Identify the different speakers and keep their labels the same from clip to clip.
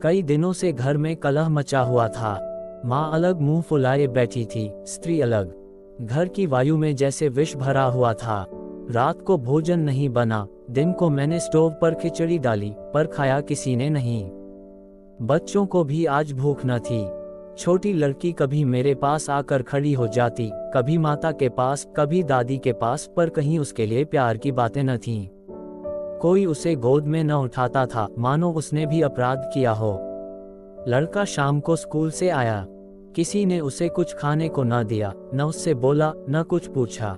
Speaker 1: कई दिनों से घर में कलह मचा हुआ था। माँ अलग मुंह फुलाए बैठी थी, स्त्री अलग। घर की वायु में जैसे विष भरा हुआ था। रात को भोजन नहीं बना। दिन को मैंने स्टोव पर खिचड़ी डाली, पर खाया किसी ने नहीं। बच्चों को भी आज भूख न थी। छोटी लड़की कभी मेरे पास आकर खड़ी हो जाती, कभी माता के पास, कभी दादी के पास, पर कहीं उसके लिए प्यार की बातें न थीं। कोई उसे गोद में न उठाता था, मानो उसने भी अपराध किया हो। लड़का शाम को स्कूल से आया, किसी ने उसे कुछ खाने को न दिया, न उससे बोला, न कुछ पूछा।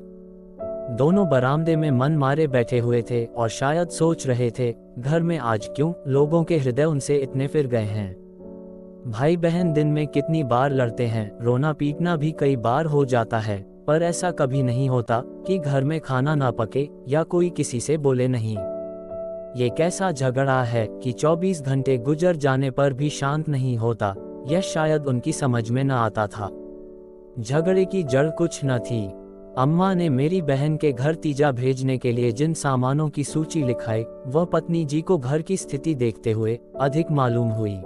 Speaker 1: दोनों बरामदे में मन मारे बैठे हुए थे और शायद सोच रहे थे, घर में आज क्यों लोगों के हृदय उनसे इतने फिर गए हैं। भाई बहन दिन में कितनी बार लड़ते हैं, रोना पीटना भी कई बार हो जाता है, पर ऐसा कभी नहीं होता कि घर में खाना ना पके या कोई किसी से बोले नहीं। ये कैसा झगड़ा है कि 24 घंटे गुजर जाने पर भी शांत नहीं होता, यह शायद उनकी समझ में न आता था। झगड़े की जड़ कुछ न थी। अम्मा ने मेरी बहन के घर तीजा भेजने के लिए जिन सामानों की सूची लिखाई, वह पत्नी जी को घर की स्थिति देखते हुए अधिक मालूम हुई।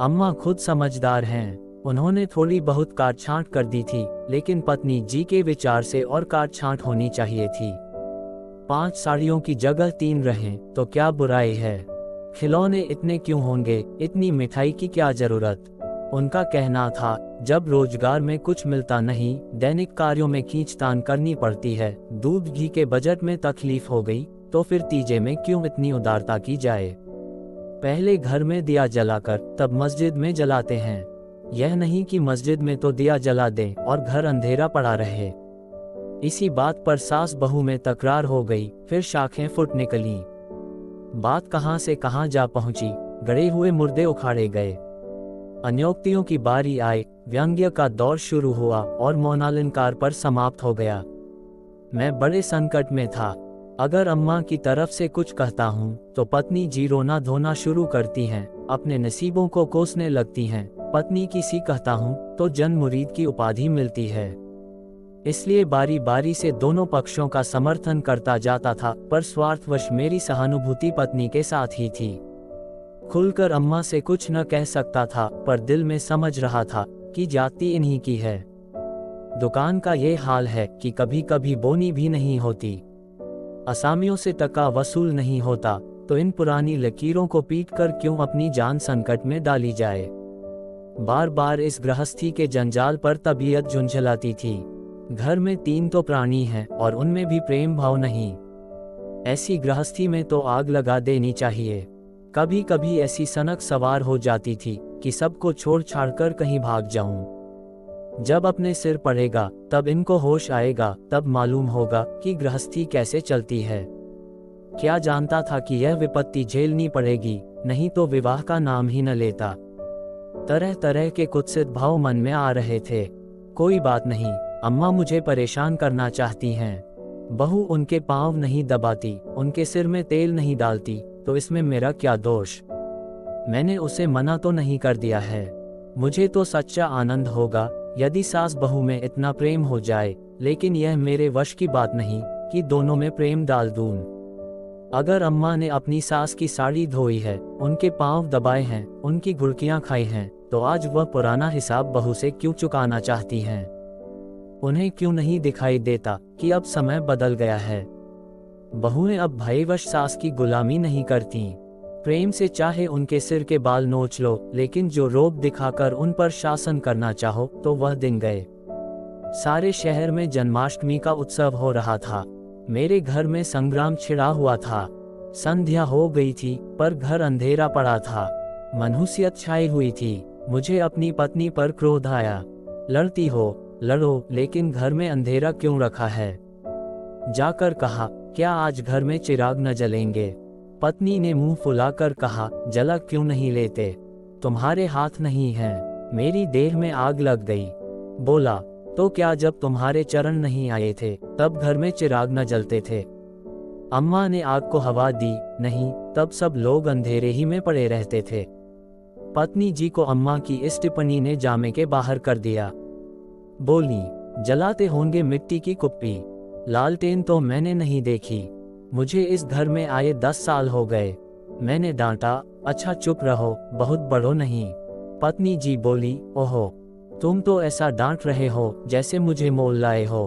Speaker 1: अम्मा खुद समझदार हैं, उन्होंने थोड़ी बहुत काट-छांट कर दी थी, लेकिन पत्नी जी के विचार से और काट-छांट होनी चाहिए थी। 5 साड़ियों की जगह 3 रहें तो क्या बुराई है। खिलौने इतने क्यों होंगे, इतनी मिठाई की क्या जरूरत। उनका कहना था, जब रोजगार में कुछ मिलता नहीं, दैनिक कार्यों में खींचतान करनी पड़ती है, दूध घी के बजट में तकलीफ हो गई, तो फिर तीजे में क्यों इतनी उदारता की जाए। पहले घर में दिया जलाकर तब मस्जिद में जलाते हैं। यह नहीं कि मस्जिद में तो दिया जला दें और घर अंधेरा पड़ा रहे। इसी बात पर सास बहू में तकरार हो गई, फिर शाखें फुट निकली। बात कहां से कहां जा पहुंची, गड़े हुए मुर्दे उखाड़े गए। अन्योक्तियों की बारी आई, व्यंग्य का दौर शुरू हुआ और मौनालंकार पर समाप्त हो गया। मैं बड़े संकट में था। अगर अम्मा की तरफ से कुछ कहता हूँ तो पत्नी जी रोना धोना शुरू करती हैं, अपने नसीबों को कोसने लगती हैं। पत्नी की सी कहता हूँ तो जन मुरीद की उपाधि मिलती है। इसलिए बारी बारी से दोनों पक्षों का समर्थन करता जाता था, पर स्वार्थवश मेरी सहानुभूति पत्नी के साथ ही थी। खुलकर अम्मा से कुछ न कह सकता था, पर दिल में समझ रहा था कि जाति इन्हीं की है। दुकान का ये हाल है कि कभी कभी बोनी भी नहीं होती, असामियों से टका वसूल नहीं होता, तो इन पुरानी लकीरों को पीटकर क्यों अपनी जान संकट में डाली जाए। बार बार इस गृहस्थी के जंजाल पर तबीयत झुंझलाती थी। घर में 3 तो प्राणी हैं और उनमें भी प्रेम भाव नहीं। ऐसी गृहस्थी में तो आग लगा देनी चाहिए। कभी कभी ऐसी सनक सवार हो जाती थी कि सबको छोड़ छाड़ कर कहीं भाग जाऊं। जब अपने सिर पड़ेगा तब इनको होश आएगा, तब मालूम होगा कि गृहस्थी कैसे चलती है। क्या जानता था कि यह विपत्ति झेलनी पड़ेगी, नहीं तो विवाह का नाम ही न लेता। तरह तरह के कुत्सित भाव मन में आ रहे थे। कोई बात नहीं, अम्मा मुझे परेशान करना चाहती हैं। बहू उनके पांव नहीं दबाती, उनके सिर में तेल नहीं डालती, तो इसमें मेरा क्या दोष। मैंने उसे मना तो नहीं कर दिया है। मुझे तो सच्चा आनंद होगा यदि सास बहू में इतना प्रेम हो जाए, लेकिन यह मेरे वश की बात नहीं कि दोनों में प्रेम डाल दूं। अगर अम्मा ने अपनी सास की साड़ी धोई है, उनके पांव दबाए हैं, उनकी घुड़कियां खाई हैं, तो आज वह पुराना हिसाब बहू से क्यों चुकाना चाहती हैं। उन्हें क्यों नहीं दिखाई देता कि अब समय बदल गया है। बहुएं अब भयवश सास की गुलामी नहीं करती। प्रेम से चाहे उनके सिर के बाल नोच लो, लेकिन जो रोब दिखाकर उन पर शासन करना चाहो तो वह दिन गए। सारे शहर में जन्माष्टमी का उत्सव हो रहा था। मेरे घर में संग्राम छिड़ा हुआ था। संध्या हो गई थी, पर घर अंधेरा पड़ा था। मनहूसियत छाई हुई थी। मुझे अपनी पत्नी पर क्रोध आया। लड़ती हो लड़ो, लेकिन घर में अंधेरा क्यों रखा है। जाकर कहा, क्या आज घर में चिराग न जलेंगे। पत्नी ने मुंह फुलाकर कहा, जला क्यों नहीं लेते, तुम्हारे हाथ नहीं हैं। मेरी देह में आग लग गई। बोला, तो क्या जब तुम्हारे चरण नहीं आए थे तब घर में चिराग न जलते थे। अम्मा ने आग को हवा दी, नहीं, तब सब लोग अंधेरे ही में पड़े रहते थे। पत्नी जी को अम्मा की इस टिप्पणी ने जामे के बाहर कर दिया। बोली, जलाते होंगे मिट्टी की कुप्पी, लालटेन तो मैंने नहीं देखी। मुझे इस घर में आए 10 साल हो गए। मैंने डांटा, अच्छा चुप रहो, बहुत बड़ो नहीं। पत्नी जी बोली, ओहो, तुम तो ऐसा डांट रहे हो जैसे मुझे मोल लाए हो।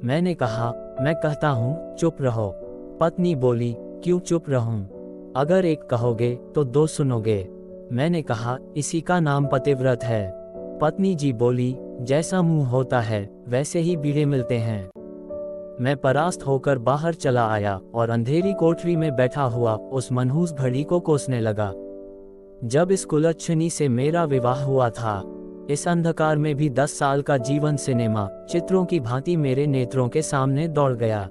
Speaker 1: मैंने कहा, मैं कहता हूँ चुप रहो। पत्नी बोली, क्यों चुप रहूं? अगर एक कहोगे तो दो सुनोगे। मैंने कहा, इसी का नाम पतिव्रत है। पत्नी जी बोली, जैसा मुंह होता है वैसे ही बीड़े मिलते हैं। मैं परास्त होकर बाहर चला आया और अंधेरी कोठरी में बैठा हुआ उस मनहूस घड़ी को कोसने लगा। जब इस कुलच्छनी से मेरा विवाह हुआ था, इस अंधकार में भी 10 साल का जीवन सिनेमा चित्रों की भांति मेरे नेत्रों के सामने दौड़ गया।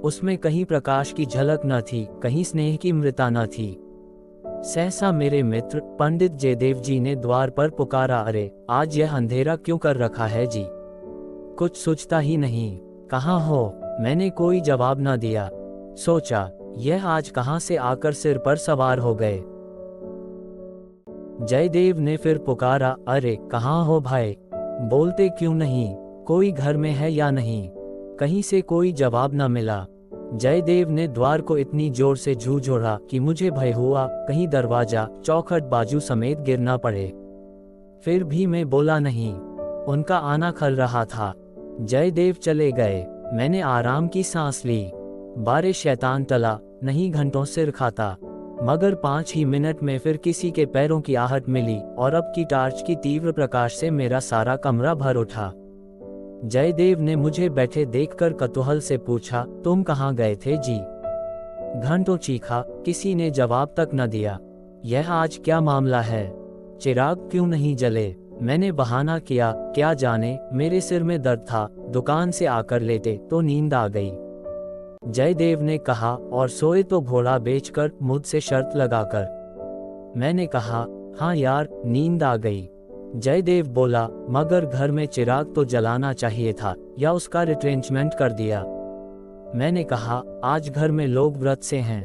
Speaker 1: उसमें कहीं प्रकाश की झलक न थी, कहीं स्नेह की मृता न थी। सहसा मेरे मित्र पंडित जयदेव जी ने द्वार पर पुकारा, अरे आज यह अंधेरा क्यों कर रखा है जी? कुछ सोचता ही नहीं। कहाँ हो? मैंने कोई जवाब न दिया। सोचा, यह आज कहाँ से आकर सिर पर सवार हो गए। जयदेव ने फिर पुकारा, अरे कहाँ हो भाई, बोलते क्यों नहीं? कोई घर में है या नहीं? कहीं से कोई जवाब न मिला। जयदेव ने द्वार को इतनी जोर से झूझोड़ा कि मुझे भय हुआ कहीं दरवाजा चौखट बाजू समेत गिर न पड़े। फिर भी मैं बोला नहीं। उनका आना खल रहा था। जयदेव चले गए। मैंने आराम की सांस ली। बारे शैतान टला, नहीं घंटों सिर खाता। मगर 5 ही मिनट में फिर किसी के पैरों की आहट मिली और अब की टार्च की तीव्र प्रकाश से मेरा सारा कमरा भर उठा। जयदेव ने मुझे बैठे देखकर कतूहल से पूछा, तुम कहाँ गए थे जी? घंटों चीखा, किसी ने जवाब तक न दिया। यह आज क्या मामला है? चिराग क्यों नहीं जले? मैंने बहाना किया, क्या जाने, मेरे सिर में दर्द था, दुकान से आकर लेटे तो नींद आ गई। जयदेव ने कहा, और सोए तो घोड़ा बेचकर, मुझसे शर्त लगाकर। मैंने कहा, हाँ यार, नींद आ गई। जयदेव बोला, मगर घर में चिराग तो जलाना चाहिए था, या उसका रिट्रेंचमेंट कर दिया। मैंने कहा, आज घर में लोग व्रत से हैं,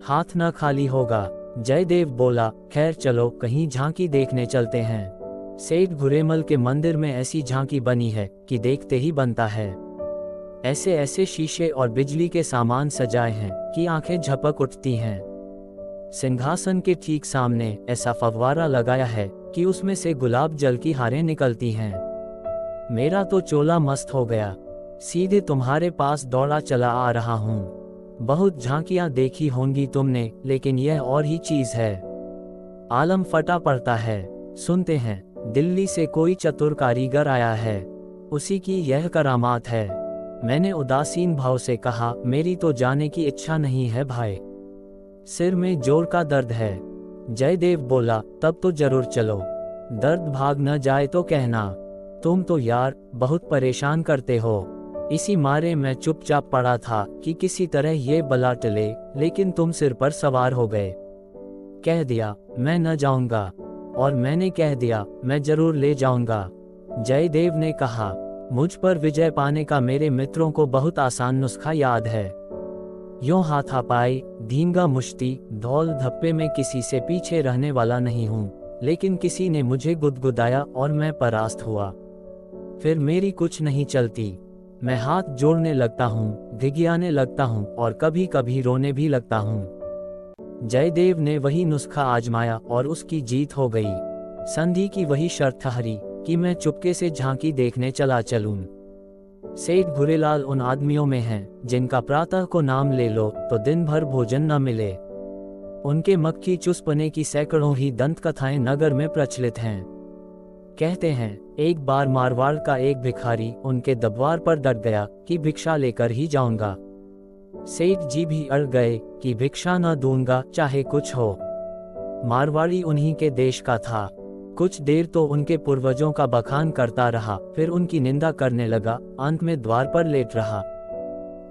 Speaker 1: हाथ न खाली होगा। जयदेव बोला, खैर चलो कहीं झांकी देखने चलते हैं। सेठ घुरेमल के मंदिर में ऐसी झांकी बनी है कि देखते ही बनता है। ऐसे ऐसे शीशे और बिजली के सामान सजाए हैं कि आंखें झपक उठती हैं। सिंहासन के ठीक सामने ऐसा फव्वारा लगाया है कि उसमें से गुलाब जल की हारें निकलती हैं। मेरा तो चोला मस्त हो गया। सीधे तुम्हारे पास दौड़ा चला आ रहा हूँ। बहुत झांकियां देखी होंगी तुमने, लेकिन यह और ही चीज है। आलम फटा पड़ता है। सुनते हैं दिल्ली से कोई चतुर कारीगर आया है, उसी की यह करामात है। मैंने उदासीन भाव से कहा, मेरी तो जाने की इच्छा नहीं है भाई, सिर में जोर का दर्द है। जयदेव बोला, तब तो जरूर चलो, दर्द भाग न जाए तो कहना। तुम तो यार बहुत परेशान करते हो। इसी मारे मैं चुपचाप पड़ा था कि किसी तरह ये बला टले, लेकिन तुम सिर पर सवार हो गए। कह दिया मैं न जाऊंगा, और मैंने कह दिया मैं जरूर ले जाऊंगा। जयदेव ने कहा, मुझ पर विजय पाने का मेरे मित्रों को बहुत आसान नुस्खा याद है। यों हाथापाई, धींगा मुश्ती, धौल धप्पे में किसी से पीछे रहने वाला नहीं हूँ, लेकिन किसी ने मुझे गुदगुदाया और मैं परास्त हुआ। फिर मेरी कुछ नहीं चलती। मैं हाथ जोड़ने लगता हूँ, घिघियाने लगता हूँ और कभी कभी रोने भी लगता हूँ। जयदेव ने वही नुस्खा आजमाया और उसकी जीत हो गई। संधि की वही शर्त ठहरी कि मैं चुपके से झांकी देखने चला चलूं। सेठ घुरेलाल उन आदमियों में हैं जिनका प्रातः को नाम ले लो तो दिन भर भोजन न मिले। उनके मक्खी चुस्पने की सैकड़ों ही दंत कथाएं नगर में प्रचलित हैं। कहते हैं एक बार मारवाड़ का एक भिखारी उनके दरबार पर डट गया कि भिक्षा लेकर ही जाऊंगा। सेठ जी भी अड़ गए कि भिक्षा न दूंगा चाहे कुछ हो। मारवाड़ी उन्हीं के देश का था। कुछ देर तो उनके पूर्वजों का बखान करता रहा, फिर उनकी निंदा करने लगा, अंत में द्वार पर लेट रहा।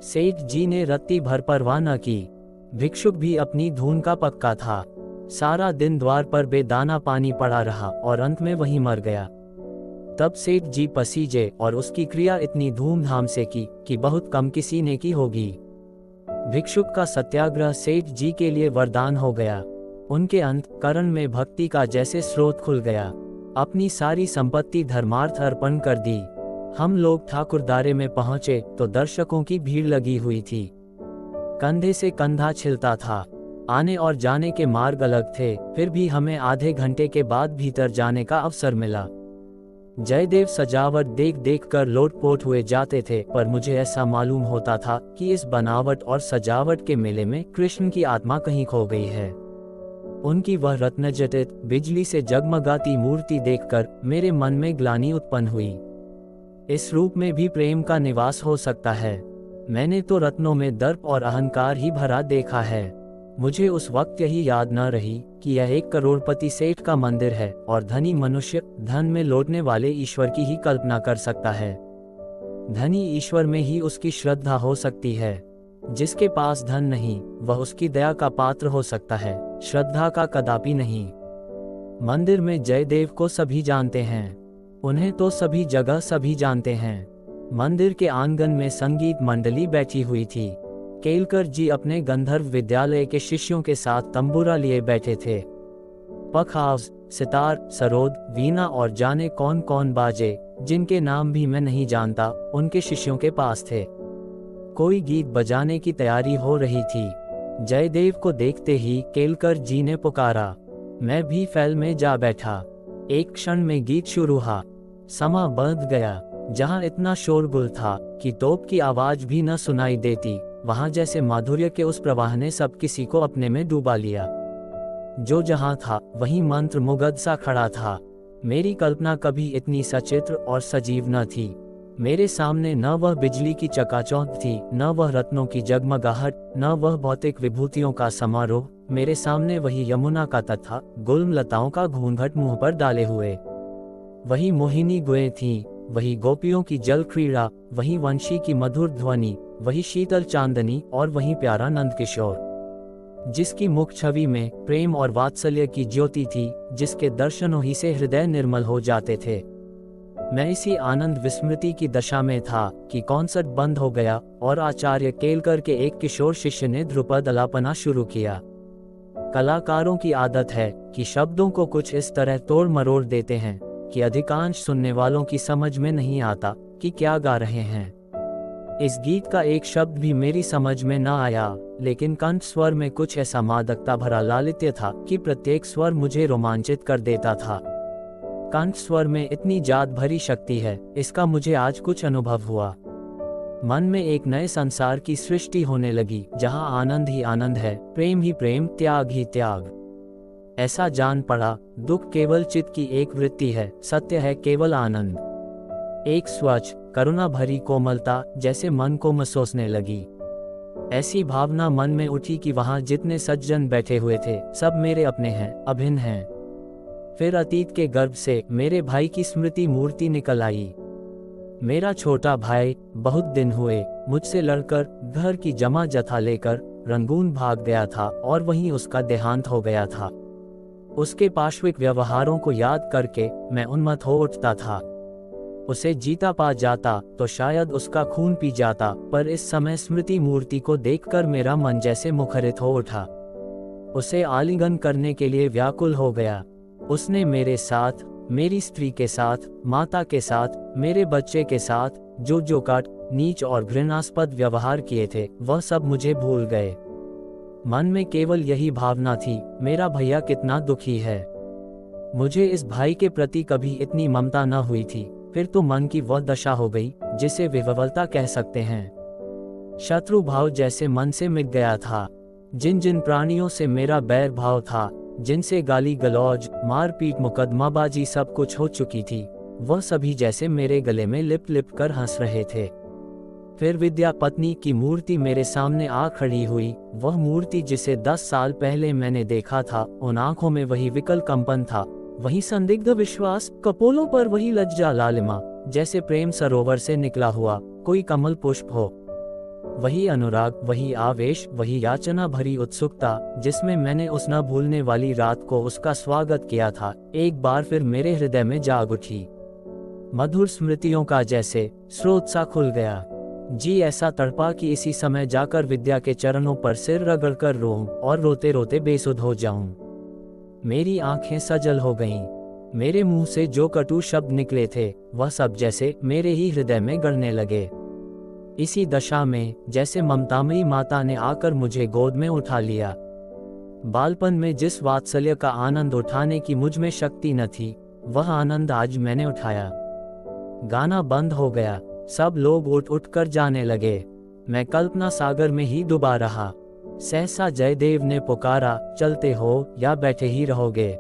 Speaker 1: सेठ जी ने रत्ती भर परवाह न की। भिक्षुक भी अपनी धून का पक्का था। सारा दिन द्वार पर बेदाना पानी पड़ा रहा और अंत में वहीं मर गया। तब सेठ जी पसीजे और उसकी क्रिया इतनी धूमधाम से की कि बहुत कम किसी ने की होगी। भिक्षुक का सत्याग्रह सेठ जी के लिए वरदान हो गया। उनके अंतःकरण में भक्ति का जैसे स्रोत खुल गया। अपनी सारी संपत्ति धर्मार्थ अर्पण कर दी। हम लोग ठाकुरदारे में पहुंचे तो दर्शकों की भीड़ लगी हुई थी। कंधे से कंधा छिलता था। आने और जाने के मार्ग अलग थे, फिर भी हमें आधे घंटे के बाद भीतर जाने का अवसर मिला। जयदेव सजावट देख देख कर लोटपोट हुए जाते थे, पर मुझे ऐसा मालूम होता था कि इस बनावट और सजावट के मेले में कृष्ण की आत्मा कहीं खो गई है। उनकी वह रत्नजटित बिजली से जगमगाती मूर्ति देखकर मेरे मन में ग्लानि उत्पन्न हुई। इस रूप में भी प्रेम का निवास हो सकता है। मैंने तो रत्नों में दर्प और अहंकार ही भरा देखा है। मुझे उस वक्त यही याद न रही कि यह एक करोड़पति सेठ का मंदिर है और धनी मनुष्य धन में लौटने वाले ईश्वर की ही कल्पना कर सकता है। धनी ईश्वर में ही उसकी श्रद्धा हो सकती है। जिसके पास धन नहीं, वह उसकी दया का पात्र हो सकता है, श्रद्धा का कदापि नहीं। मंदिर में जयदेव को सभी जानते हैं, उन्हें तो सभी जगह सभी जानते हैं। मंदिर के आंगन में संगीत मंडली बैठी हुई थी। केलकर जी अपने गंधर्व विद्यालय के शिष्यों के साथ तंबूरा लिए बैठे थे। पखावज, सितार, सरोद, वीणा और जाने कौन कौन बाजे, जिनके नाम भी मैं नहीं जानता, उनके शिष्यों के पास थे। कोई गीत बजाने की तैयारी हो रही थी। जयदेव को देखते ही केलकर जी ने पुकारा। मैं भी फैल में जा बैठा। एक क्षण में गीत शुरू हुआ। समा बंध गया। जहां इतना शोरगुल था कि तोप की आवाज भी न सुनाई देती, वहां जैसे माधुर्य के उस प्रवाह ने सब किसी को अपने में डूबा लिया। जो जहां था वहीं मंत्र मुग्ध सा खड़ा था। मेरी कल्पना कभी इतनी सचित्र और सजीव न थी। मेरे सामने न वह बिजली की चकाचौंध थी, न वह रत्नों की जगमगाहट, न वह भौतिक विभूतियों का समारोह। मेरे सामने वही यमुना का तट था, गुल्म लताओं का घूंघट मुंह पर डाले हुए। वही मोहिनी गुएं थीं, वही गोपियों की जल क्रीड़ा, वही वंशी की मधुर ध्वनि, वही शीतल चांदनी और वही प्यारा नंदकिशोर, जिसकी मुख छवि में प्रेम और वात्सल्य की ज्योति थी, जिसके दर्शनों ही से हृदय निर्मल हो जाते थे। मैं इसी आनंद विस्मृति की दशा में था कि कॉन्सर्ट बंद हो गया और आचार्य केलकर के एक किशोर शिष्य ने ध्रुपद अलापना शुरू किया। कलाकारों की आदत है कि शब्दों को कुछ इस तरह तोड़ मरोड़ देते हैं कि अधिकांश सुनने वालों की समझ में नहीं आता कि क्या गा रहे हैं। इस गीत का एक शब्द भी मेरी समझ में न आया, लेकिन कंठ स्वर में कुछ ऐसा मादकता भरा लालित्य था कि प्रत्येक स्वर मुझे रोमांचित कर देता था। कंठ स्वर में इतनी जात भरी शक्ति है, इसका मुझे आज कुछ अनुभव हुआ। मन में एक नए संसार की सृष्टि होने लगी, जहां आनंद ही आनंद है, प्रेम ही प्रेम, त्याग ही त्याग। ऐसा जान पड़ा, दुख केवल चित्त की एक वृत्ति है, सत्य है केवल आनंद। एक स्वच्छ करुणा भरी कोमलता जैसे मन को महसूसने लगी। ऐसी भावना मन में उठी कि वहां जितने सज्जन बैठे हुए थे, सब मेरे अपने हैं, अभिन्न हैं। फिर अतीत के गर्भ से मेरे भाई की स्मृति मूर्ति निकल आई। मेरा छोटा भाई बहुत दिन हुए मुझसे लड़कर घर की जमा जथा लेकर रंगून भाग गया था और वहीं उसका देहांत हो गया था। उसके पार्श्विक व्यवहारों को याद करके मैं उन्मत्त हो उठता था। उसे जीता पा जाता तो शायद उसका खून पी जाता, पर इस समय स्मृति मूर्ति को देखकर मेरा मन जैसे मुखरित हो उठा। उसे आलिंगन करने के लिए व्याकुल हो गया। उसने मेरे साथ, मेरी स्त्री के साथ, माता के साथ, मेरे बच्चे के साथ जो कट, नीच और घृणास्पद व्यवहार किए थे, वह सब मुझे भूल गए। मन में केवल यही भावना थी, मेरा भैया कितना दुखी है। मुझे इस भाई के प्रति कभी इतनी ममता न हुई थी। फिर तो मन की वह दशा हो गई जिसे विह्वलता कह सकते हैं। शत्रु भाव जैसे मन से मिट गया था। जिन जिन प्राणियों से मेरा बैर भाव था, जिनसे गाली गलौज, मारपीट, मुकदमाबाजी सब कुछ हो चुकी थी, वह सभी जैसे मेरे गले में लिप लिप कर हंस रहे थे। फिर विद्या पत्नी की मूर्ति मेरे सामने आ खड़ी हुई। वह मूर्ति जिसे 10 साल पहले मैंने देखा था, उन आंखों में वही विकल कंपन था, वही संदिग्ध विश्वास, कपोलों पर वही लज्जा लालिमा, जैसे प्रेम सरोवर से निकला हुआ कोई कमल पुष्प हो। वही अनुराग, वही आवेश, वही याचना भरी उत्सुकता, जिसमें मैंने उस न भूलने वाली रात को उसका स्वागत किया था, एक बार फिर मेरे हृदय में जाग उठी। मधुर स्मृतियों का जैसे स्रोत सा खुल गया। जी ऐसा तड़पा कि इसी समय जाकर विद्या के चरणों पर सिर रगड़कर रोऊं और रोते रोते बेसुध हो जाऊं। मेरी आंखें सजल हो गईं। मेरे मुंह से जो कटु शब्द निकले थे, वह सब जैसे मेरे ही हृदय में गड़ने लगे। इसी दशा में जैसे ममतामयी माता ने आकर मुझे गोद में उठा लिया। बालपन में जिस वात्सल्य का आनंद उठाने की मुझ में शक्ति न थी, वह आनंद आज मैंने उठाया। गाना बंद हो गया, सब लोग उठ उठ कर जाने लगे। मैं कल्पना सागर में ही डूबा रहा। सहसा जयदेव ने पुकारा, चलते हो या बैठे ही रहोगे?